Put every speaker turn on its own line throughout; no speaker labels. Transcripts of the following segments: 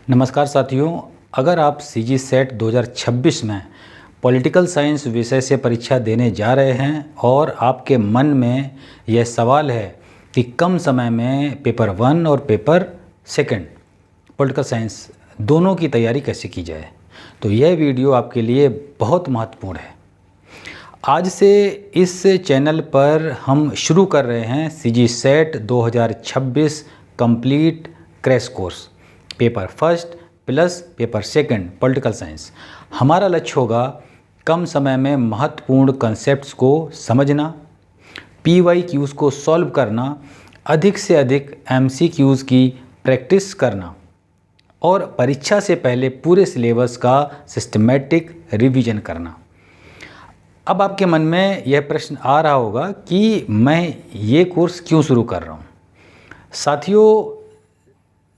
नमस्कार साथियों, अगर आप सीजी सेट 2026 में पॉलिटिकल साइंस विषय से परीक्षा देने जा रहे हैं और आपके मन में यह सवाल है कि कम समय में पेपर 1 और पेपर 2 पॉलिटिकल साइंस दोनों की तैयारी कैसे की जाए, तो यह वीडियो आपके लिए बहुत महत्वपूर्ण है। आज से इस चैनल पर हम शुरू कर रहे हैं CG set 2026 complete crash course paper 1 plus paper 2 political science. हमारा लक्ष्य होगा कम समय में महत्वपूर्ण कॉन्सेप्ट्स को समझना, PYQs को सॉल्व करना, अधिक से अधिक MCQs की प्रैक्टिस करना और परीक्षा से पहले पूरे सिलेबस का सिस्टमैटिक रिवीजन करना। अब आपके मन में यह प्रश्न आ रहा होगा कि मैं ये कोर्स क्यों शुरू कर रहा हूँ। साथियों,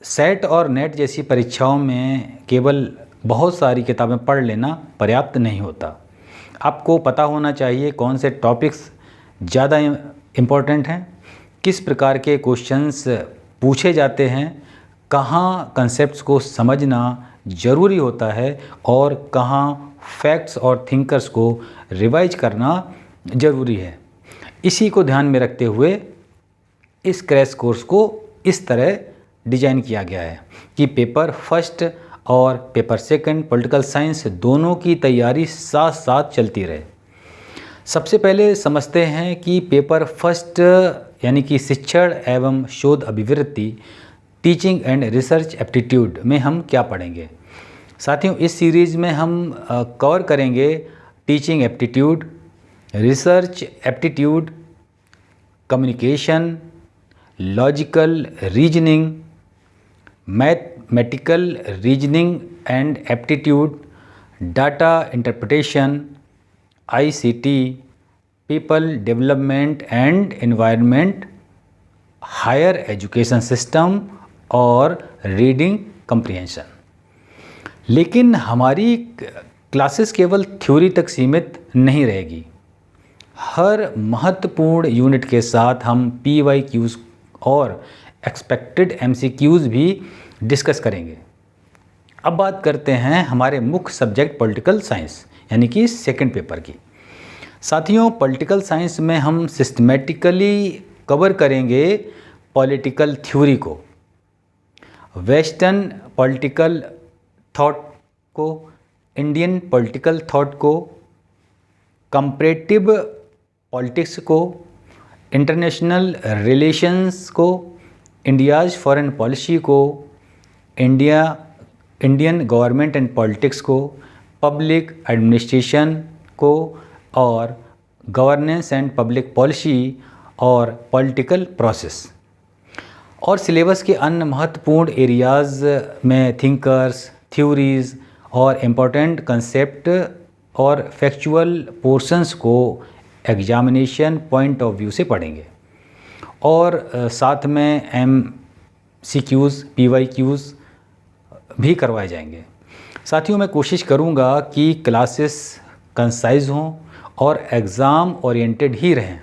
सेट और नेट जैसी परीक्षाओं में केवल बहुत सारी किताबें पढ़ लेना पर्याप्त नहीं होता। आपको पता होना चाहिए कौन से टॉपिक्स ज़्यादा इम्पोर्टेंट हैं, किस प्रकार के क्वेश्चंस पूछे जाते हैं, कहाँ कंसेप्ट्स को समझना ज़रूरी होता है और कहाँ फैक्ट्स और थिंकर्स को रिवाइज करना ज़रूरी है। इसी को ध्यान में रखते हुए इस क्रैश कोर्स को इस तरह डिज़ाइन किया गया है कि पेपर 1 और पेपर 2 पॉलिटिकल साइंस दोनों की तैयारी साथ साथ चलती रहे। सबसे पहले समझते हैं कि पेपर 1 यानी कि शिक्षण एवं शोध अभिवृत्ति टीचिंग एंड रिसर्च एप्टीट्यूड में हम क्या पढ़ेंगे। साथियों, इस सीरीज़ में हम कवर करेंगे teaching aptitude, research aptitude, communication, logical reasoning, mathematical reasoning and aptitude, data interpretation, ICT, people development and environment, higher education system और रीडिंग कम्प्रिहेंशन। लेकिन हमारी क्लासेस केवल थ्योरी तक सीमित नहीं रहेगी। हर महत्वपूर्ण यूनिट के साथ हम PYQs और एक्सपेक्टेड MCQs भी डिस्कस करेंगे। अब बात करते हैं हमारे मुख्य सब्जेक्ट पॉलिटिकल साइंस यानी कि 2 पेपर की। साथियों, पॉलिटिकल साइंस में हम सिस्टमेटिकली कवर करेंगे पॉलिटिकल थ्योरी को, वेस्टर्न पॉलिटिकल थॉट को, इंडियन पॉलिटिकल थॉट को, कंपैरेटिव पॉलिटिक्स को, इंटरनेशनल रिलेशंस को, इंडियाज़ फॉरेन पॉलिसी को, इंडियन गवर्नमेंट एंड पॉलिटिक्स को, पब्लिक एडमिनिस्ट्रेशन को और गवर्नेंस एंड पब्लिक पॉलिसी और पॉलिटिकल प्रोसेस। और सिलेबस के अन्य महत्वपूर्ण एरियाज़ में थिंकर्स, थ्योरीज़ और इम्पोर्टेंट कंसेप्ट और फैक्चुअल पोर्शंस को एग्जामिनेशन पॉइंट ऑफ व्यू से पढ़ेंगे और साथ में MCQs, PYQs भी करवाए जाएंगे। साथियों, मैं कोशिश करूंगा कि क्लासेस कंसाइज हों और एग्ज़ाम ओरिएंटेड ही रहें।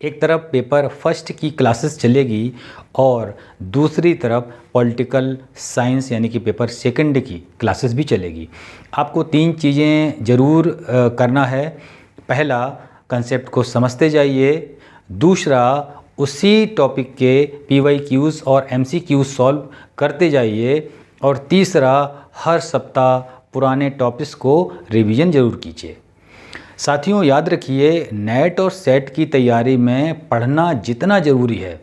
एक तरफ पेपर 1 की क्लासेस चलेगी और दूसरी तरफ पॉलिटिकल साइंस यानी कि पेपर 2 की क्लासेस भी चलेगी। आपको 3 चीज़ें ज़रूर करना है। पहला, कंसेप्ट को समझते जाइए। दूसरा, उसी टॉपिक के PYQs और MCQs सॉल्व करते जाइए। और तीसरा, हर सप्ताह पुराने टॉपिक्स को रिवीजन ज़रूर कीजिए। साथियों, याद रखिए, नेट और सेट की तैयारी में पढ़ना जितना ज़रूरी है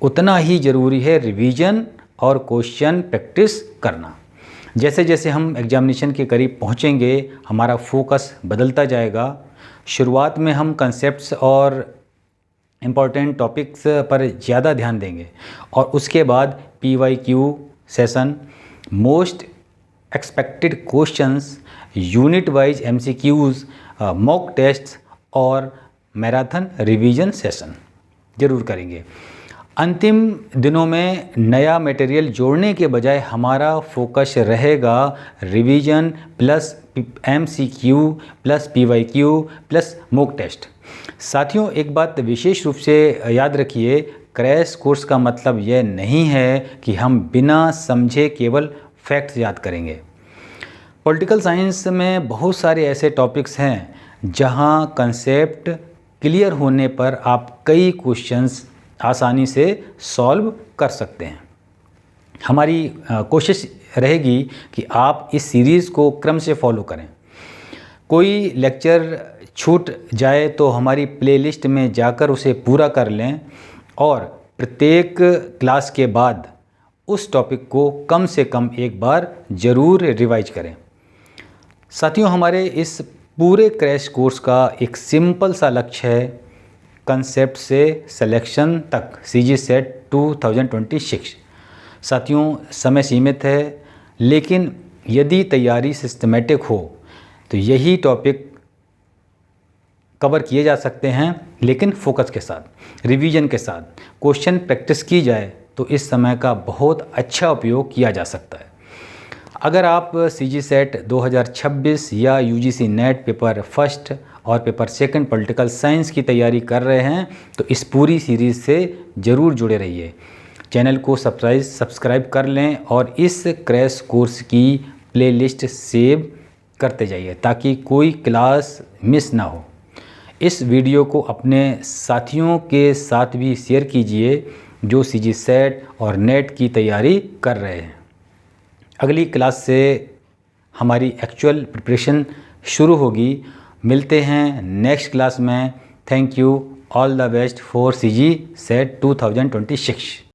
उतना ही ज़रूरी है रिवीजन और क्वेश्चन प्रैक्टिस करना। जैसे जैसे हम एग्जामिनेशन के करीब पहुँचेंगे हमारा फोकस बदलता जाएगा। शुरुआत में हम कंसेप्ट्स और इम्पॉर्टेंट टॉपिक्स पर ज़्यादा ध्यान देंगे और उसके बाद PYQ session, most expected questions, unit wise MCQs, mock tests और मैराथन रिवीजन सेशन ज़रूर करेंगे। अंतिम दिनों में नया मटेरियल जोड़ने के बजाय हमारा फोकस रहेगा revision plus MCQ plus PYQ plus mock test. साथियों, एक बात विशेष रूप से याद रखिए, क्रैश कोर्स का मतलब यह नहीं है कि हम बिना समझे केवल फैक्ट्स याद करेंगे। पॉलिटिकल साइंस में बहुत सारे ऐसे टॉपिक्स हैं जहां कंसेप्ट क्लियर होने पर आप कई क्वेश्चंस आसानी से सॉल्व कर सकते हैं। हमारी कोशिश रहेगी कि आप इस सीरीज़ को क्रम से फॉलो करें। कोई लेक्चर छूट जाए तो हमारी प्लेलिस्ट में जाकर उसे पूरा कर लें और प्रत्येक क्लास के बाद उस टॉपिक को कम से कम एक बार ज़रूर रिवाइज करें। साथियों, हमारे इस पूरे क्रैश कोर्स का एक सिंपल सा लक्ष्य है कंसेप्ट से सिलेक्शन तक CG सेट 2026। साथियों, समय सीमित है, लेकिन यदि तैयारी सिस्टमेटिक हो तो यही टॉपिक कवर किए जा सकते हैं, लेकिन फोकस के साथ, रिवीजन के साथ क्वेश्चन प्रैक्टिस की जाए तो इस समय का बहुत अच्छा उपयोग किया जा सकता है। अगर आप CG सेट 2026 या UGC नेट पेपर फर्स्ट और पेपर सेकंड पॉलिटिकल साइंस की तैयारी कर रहे हैं तो इस पूरी सीरीज़ से ज़रूर जुड़े रहिए। चैनल को सब्सक्राइब कर लें और इस क्रैश कोर्स की प्लेलिस्ट सेव करते जाइए ताकि कोई क्लास मिस ना हो। इस वीडियो को अपने साथियों के साथ भी शेयर कीजिए जो CG सेट और नेट की तैयारी कर रहे हैं। अगली क्लास से हमारी एक्चुअल प्रिपरेशन शुरू होगी। मिलते हैं नेक्स्ट क्लास में। Thank you. All the best for CG set 2026।